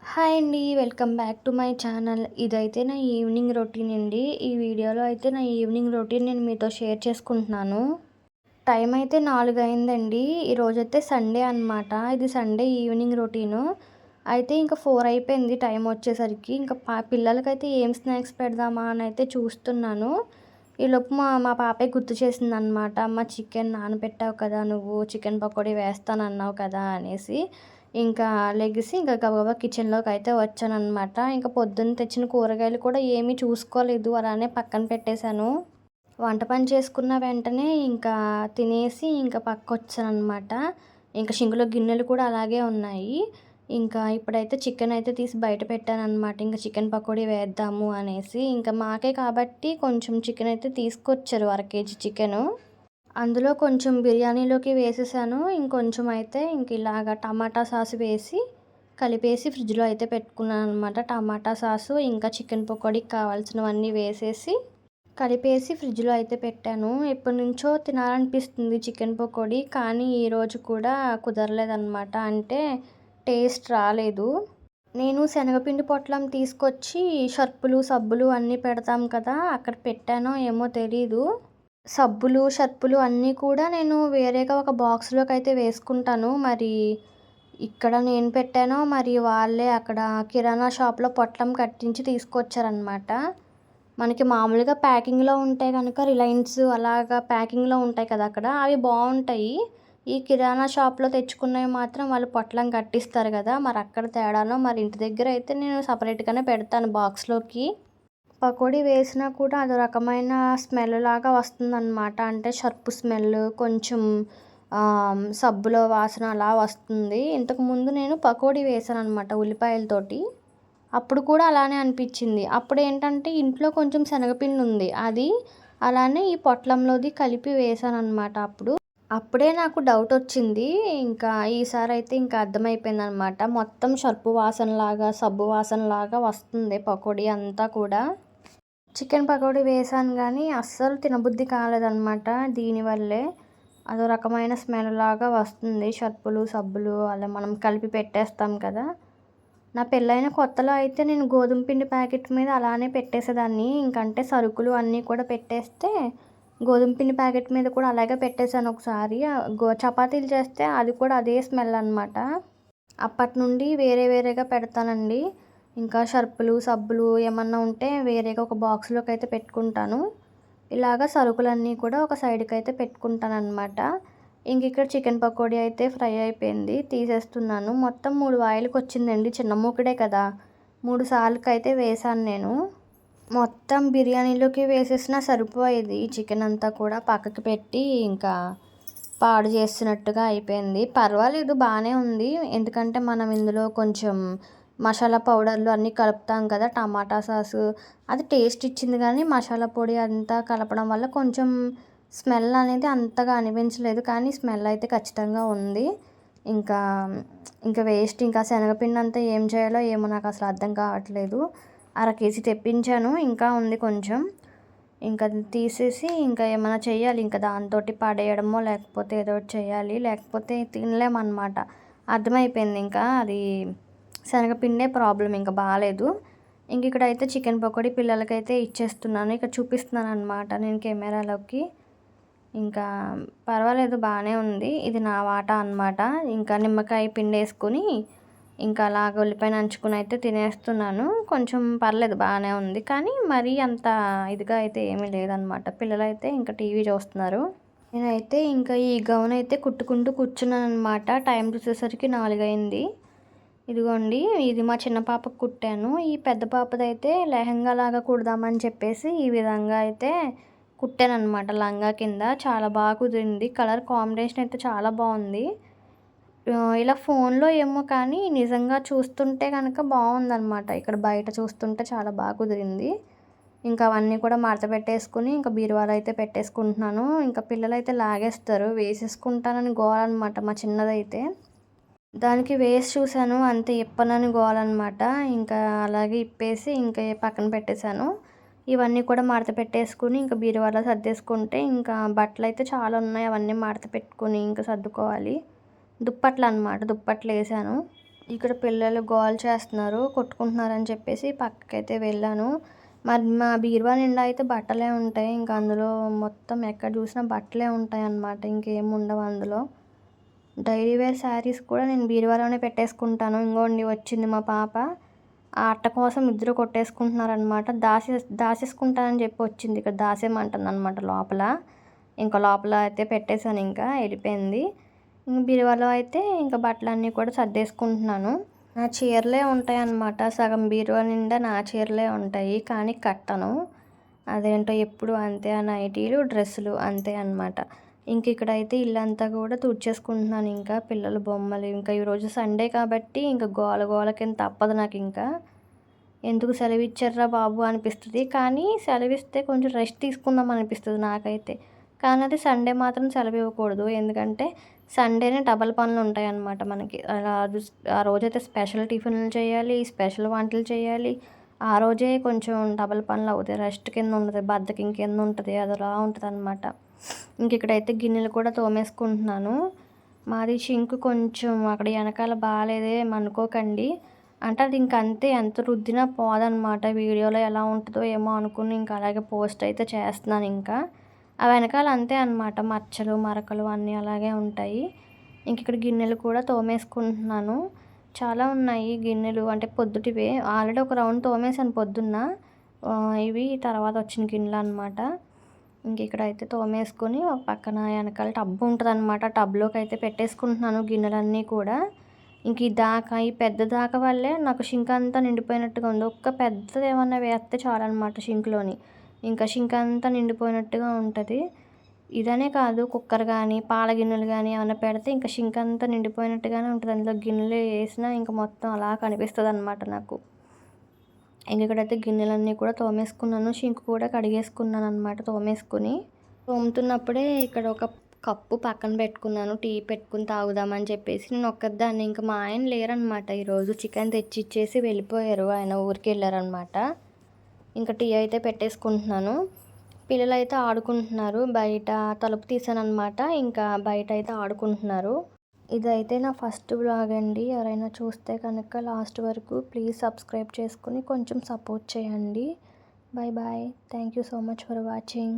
Hi అండి. Welcome back to my channel. ఇదైతే నా ఈవినింగ్ రొటీన్ అండి. ఈ వీడియోలో అయితే నా ఈవినింగ్ రొటీన్ నేను మీతో షేర్ చేసుకుంటున్నాను. టైం అయితే 4 అయిందండి. ఈరోజైతే సండే అనమాట. ఇది సండే ఈవినింగ్ రొటీను. అయితే ఇంకా 4 అయిపోయింది టైం వచ్చేసరికి. ఇంకా పిల్లలకైతే ఏం స్నాక్స్ పెడదామా అని అయితే చూస్తున్నాను. ఈలోపు మా మా పాపే గుర్తు చేసిందనమాట. అమ్మ చికెన్ నానబెట్టావు కదా నువ్వు, చికెన్ పకోడీ వేస్తానన్నావు కదా అనేసి. ఇంకా లెగిసి ఇంకా గబగబా కిచెన్‌లోకైతే వచ్చాననమాట. ఇంకా పొద్దున్న తెచ్చిన కూరగాయలు కూడా ఏమీ చూసుకోలేదు. అలానే పక్కన పెట్టేశాను. వంట పని చేసుకున్న వెంటనే ఇంకా తినేసి ఇంకా పక్కకొచ్చాననమాట. ఇంకా సింక్‌లో గిన్నెలు కూడా అలాగే ఉన్నాయి. ఇంకా ఇప్పుడైతే చికెన్ అయితే తీసి బయట పెట్టాననమాట. ఇంక చికెన్ పకోడీ వేద్దాము అనేసి. ఇంకా మాకే కాబట్టి కొంచెం చికెన్ అయితే తీసుకొచ్చారు, అర కేజీ చికెను. అందులో కొంచెం బిర్యానీలోకి వేసేసాను. ఇంకొంచెం అయితే ఇలాగ టమాటా సాస్ వేసి కలిపేసి ఫ్రిడ్జ్‌లో అయితే పెట్టుకున్నాననమాట. టమాటా సాసు ఇంకా చికెన్ పకోడీకి కావాల్సినవన్నీ వేసేసి కలిపేసి ఫ్రిడ్జ్‌లో అయితే పెట్టాను. ఎప్పటినుంచో తినాలనిపిస్తుంది చికెన్ పకోడీ. కానీ ఈరోజు కూడా కుదరలేదనమాట. అంటే టేస్ట్ రాలేదు. నేను శనగపిండి పొట్లం తీసుకొచ్చి షర్పులు, సబ్బులు అన్నీ పెడతాం కదా! అక్కడ పెట్టానో ఏమో తెలీదు. సబ్బులు, షర్పులు అన్నీ కూడా నేను వేరేగా ఒక బాక్స్‌లోకైతే వేసుకుంటాను. మరి ఇక్కడ నేను పెట్టానో మరి వాళ్ళే అక్కడ కిరాణా షాప్‌లో పొట్లం కట్టించి తీసుకొచ్చారనమాట. మనకి మామూలుగా ప్యాకింగ్‌లో ఉంటే గనక రిలయన్స్ అలాగా ప్యాకింగ్‌లో ఉంటాయి కదా అక్కడ, అవి బావుంటాయి. ఈ కిరాణా షాప్‌లో తెచ్చుకున్నవి మాత్రం వాళ్ళు పొట్లం కట్టిస్తారు గదా! మరి అక్కడ తేడానో మరి ఇంటి దగ్గర అయితే నేను సెపరేట్‌గానే పెడతాను బాక్స్‌లోకి. పకోడీ వేసినా కూడా అదో రకమైన స్మెల్ లాగా వస్తుందనమాట. అంటే షర్పు స్మెల్, కొంచెం సబ్బుల వాసన అలా వస్తుంది. ఇంతకుముందు నేను పకోడీ వేశాననమాట ఉల్లిపాయలతోటి. అప్పుడు కూడా అలానే అనిపిచ్చింది. అప్పుడేంటంటే ఇంట్లో కొంచెం శనగపిండి ఉంది. అది అలానే ఈ పొట్లంలోది కలిపి వేశాననమాట అప్పుడు. అప్పుడే నాకు డౌటొచ్చింది. ఇంకా ఈసారైతే ఇంకా అర్థమైపోయిందనమాట. మొత్తం షర్పు వాసనలాగా, సబ్బు వాసనలాగా వస్తుంది పకోడీ అంతా కూడా. చికెన్ పకోడీ వేశాను గానీ అస్సలు తినబుద్ధి కాలేదనమాట దీనివల్లే. అదో రకమైన స్మెల్ లాగా వస్తుంది. షర్పులు, సబ్బులు అలా మనం కలిపి పెట్టేస్తాం కదా! నా పెళ్ళైన కొత్తలో అయితే నేను గోధుమ పిండి ప్యాకెట్ మీద అలానే పెట్టేసేదాన్ని. ఇంకంటే సరుకులు అన్నీ కూడా పెట్టేస్తే గోధుమ పిండి ప్యాకెట్ మీద కూడా అలాగే పెట్టేశాను ఒకసారి. చపాతీలు చేస్తే అది కూడా అదే స్మెల్ అనమాట. అప్పటినుండి వేరే వేరేగా పెడతానండి. ఇంకా షర్పులు, సబ్బులు ఏమన్నా ఉంటే వేరేగా ఒక బాక్స్‌లోకైతే పెట్టుకుంటాను. ఇలాగ సరుకులన్నీ కూడా ఒక సైడ్‌కైతే పెట్టుకుంటాననమాట. ఇక్కడ చికెన్ పకోడీ అయితే ఫ్రై అయిపోయింది. తీసేస్తున్నాను. మొత్తం 3 వాయిలకొచ్చిందండి. చిన్న మూకుడే కదా! 3 సార్లకైతే వేశాను నేను. మొత్తం బిర్యానీలోకి వేసేసినా సరిపోయేది. చికెన్ అంతా కూడా పక్కకి పెట్టి ఇంకా పాడు చేసినట్టుగా అయిపోయింది. పర్వాలేదు, బానే ఉంది. ఎందుకంటే మనం ఇందులో కొంచెం మసాలా పౌడర్లు అన్నీ కలుపుతాం కదా! టమాటా సాసు అది టేస్ట్ ఇచ్చింది కానీ మసాలా పొడి అంతా కలపడం వల్ల కొంచెం స్మెల్ అనేది అంతగా అనిపించలేదు. కానీ స్మెల్ అయితే ఖచ్చితంగా ఉంది. ఇంకా ఇంకా వేస్ట్. ఇంకా శనగపిండి అంతా ఏం చేయాలో ఏమో నాకసలు అర్థం కావట్లేదు. అర కేజీ తెప్పించాను. ఇంకా ఉంది కొంచెం. ఇంక అది తీసేసి ఇంకా ఏమైనా చెయ్యాలి. ఇంకా దాంతోటి పడేయడమో లేకపోతే ఏదో ఒకటి చేయాలి. లేకపోతే తినలేమనమాట. అర్థమైపోయింది ఇంకా అది శనగపిండే ప్రాబ్లమ్, ఇంకా బాలేదు. ఇక్కడైతే చికెన్ పకోడీ పిల్లలకైతే ఇచ్చేస్తున్నాను. ఇక్కడ చూపిస్తున్నాననమాట నేను కెమెరాలోకి. ఇంకా పర్వాలేదు, బానే ఉంది. ఇది నా వాటా అనమాట. ఇంకా నిమ్మకాయ పిండేసుకొని ఇంకా అలాగ ఉల్లిపాయ నంచుకొని అయితే తినేస్తున్నాను. కొంచెం పర్లేదు, బానే ఉంది. కానీ మరీ అంత ఇదిగా అయితే ఏమీ లేదనమాట. పిల్లలైతే ఇంకా టీవీ చూస్తున్నారు. నేనైతే ఇంకా ఈ గౌన్ అయితే కుట్టుకుంటూ కూర్చున్నాననమాట. టైం చూసేసరికి 4 అయింది. ఇదిగోండి, ఇది మా చిన్న పాపకు కుట్టాను. ఈ పెద్ద పాపదైతే లెహంగా లాగా కుడదామని చెప్పేసి ఈ విధంగా అయితే కుట్టాననమాట లంగా కింద. చాలా బాగా కుదిరింది. కలర్ కాంబినేషన్ అయితే చాలా బాగుంది. ఇలా ఫోన్లో ఏమో కానీ నిజంగా చూస్తుంటే కనుక బాగుందనమాట. ఇక్కడ బయట చూస్తుంటే చాలా బాగా కుదిరింది. ఇంకా అవన్నీ కూడా మడత పెట్టేసుకుని ఇంకా బీరువాలో అయితే పెట్టేసుకుంటున్నాను. ఇంకా పిల్లలైతే లాగేస్తారు. వేసేసుకుంటానని గోల అనమాట మా చిన్నదైతే. దానికి వేసి చూశాను, అంతే ఇప్పనని గోలనమాట. ఇంకా అలాగే ఇప్పేసి ఇంకా పక్కన పెట్టేశాను. ఇవన్నీ కూడా మడత పెట్టేసుకుని ఇంకా బీరువాలో సర్దేసుకుంటే ఇంకా బట్టలైతే చాలా ఉన్నాయి. అవన్నీ మడత పెట్టుకొని ఇంకా సర్దుకోవాలి. దుప్పట్లనమాట, దుప్పట్లేసాను. ఇక్కడ పిల్లలు గోల చేస్తున్నారు, కొట్టుకుంటున్నారని చెప్పేసి పక్కకైతే వెళ్ళాను. మరి మా బీరువా నిండా అయితే బట్టలే ఉంటాయి. ఇంక అందులో మొత్తం ఎక్కడ చూసినా బట్టలే ఉంటాయన్నమాట. ఇంకేమి ఉండవు అందులో. డైలీ వేర్ శారీస్ కూడా నేను బీరువాలోనే పెట్టేసుకుంటాను. ఇంగోండి వచ్చింది మా పాప. ఆ అట్ట కోసం ఇద్దరు కొట్టేసుకుంటున్నారనమాట. దాసేసుకుంటానని చెప్పి వచ్చింది. ఇక్కడ దాసేయమంటుందనమాట లోపల. ఇంకా లోపల అయితే పెట్టేశాను, ఇంకా వెళ్ళిపోయింది. ఇంక బీరువాలో అయితే ఇంకా బట్టలన్నీ కూడా సర్దేసుకుంటున్నాను. నా చీరలే ఉంటాయన్నమాట. సగం బీరువా నిండా నా చీరలే ఉంటాయి, కానీ కట్టను. అదేంటో ఎప్పుడు అంతే. ఆ నైటీలు, డ్రెస్సులు అంతే అనమాట. ఇంక ఇక్కడైతే ఇల్లంతా కూడా తుడిచేసుకుంటున్నాను. ఇంకా పిల్లల బొమ్మలు, ఇంకా ఈరోజు సండే కాబట్టి ఇంకా గోల గోల కింద తప్పదు నాకు. ఇంకా ఎందుకు సెలవు ఇచ్చారా బాబు అనిపిస్తుంది, కానీ సెలవిస్తే కొంచెం రెస్ట్ తీసుకుందాం అనిపిస్తుంది నాకైతే. కానీ అది సండే మాత్రం సెలవు ఇవ్వకూడదు, ఎందుకంటే సండేనే డబల్ పనులు ఉంటాయన్నమాట మనకి. ఆ రోజైతే స్పెషల్ టిఫిన్లు చేయాలి, స్పెషల్ వంటలు చేయాలి. ఆ రోజే కొంచెం డబల్ పనులు అవుతాయి. రెస్ట్ కింద ఉండదు, బద్ధకం కింద ఉంటుంది, అదలా ఉంటుంది అనమాట. ఇంక ఇక్కడైతే గిన్నెలు కూడా తోమేసుకుంటున్నాను. మాది షింక్ కొంచెం అక్కడ వెనకాల బాగాలేదే అనుకోకండి. అంటే అది ఇంక అంతే, ఎంత రుద్దినా పోదనమాట. వీడియోలో ఎలా ఉంటుందో ఏమో అనుకుని ఇంక అలాగే పోస్ట్ అయితే చేస్తున్నాను. ఇంకా ఆ వెనకాల అంతే అనమాట, మచ్చలు మరకలు అన్నీ అలాగే ఉంటాయి. ఇంక ఇక్కడ గిన్నెలు కూడా తోమేసుకుంటున్నాను. చాలా ఉన్నాయి గిన్నెలు, అంటే పొద్దుటివే. ఆల్రెడీ ఒక రౌండ్ తోమేసాను పొద్దున్న. ఇవి తర్వాత వచ్చిన గిన్నెలు అనమాట. ఇంక ఇక్కడైతే తోమేసుకొని ఒక పక్కన వెనకాల టబ్ ఉంటుంది అనమాట. టబ్లోకి అయితే పెట్టేసుకుంటున్నాను గిన్నెలన్నీ కూడా. ఇంక ఈ పెద్ద దాకా వల్లే నాకు షింక్ అంతా నిండిపోయినట్టుగా ఉంది. ఒక్క పెద్దది ఏమన్నా వేస్తే చాలన్నమాట షింక్లోని, ఇంకా షింక్ అంతా నిండిపోయినట్టుగా ఉంటుంది. ఇదనే కాదు, కుక్కర్ కానీ పాల గిన్నెలు కానీ ఏమైనా పెడితే ఇంకా షింక్ అంతా నిండిపోయినట్టుగానే ఉంటుంది. అందులో గిన్నెలు వేసినా ఇంకా మొత్తం అలా కనిపిస్తుంది అనమాట నాకు. ఇంక ఇక్కడైతే గిన్నెలన్నీ కూడా తోమేసుకున్నాను. షింక్ కూడా కడిగేసుకున్నాను అనమాట తోమేసుకుని. తోముతున్నప్పుడే ఇక్కడ ఒక కప్పు పక్కన పెట్టుకున్నాను, టీ పెట్టుకుని తాగుదామని చెప్పేసి. నేను ఒక్కదాన్ని, ఇంకా మా ఆయన లేరనమాట ఈరోజు. చికెన్ తెచ్చి ఇచ్చేసి వెళ్ళిపోయారు, ఆయన ఊరికి వెళ్ళారనమాట. ఇంకా టీ అయితే పెట్టేసుకుంటున్నాను. పిల్లలు అయితే ఆడుకుంటున్నారు బయట. తలుపు తీసాను అనమాట, ఇంకా బయట అయితే ఆడుకుంటున్నారు. ఇదైతే నా ఫస్ట్ వ్లాగ్ అండి. ఎవరైనా చూస్తే కనుక లాస్ట్ వరకు ప్లీజ్ సబ్స్క్రైబ్ చేసుకుని కొంచెం సపోర్ట్ చేయండి. Bye bye. Thank you so much for watching.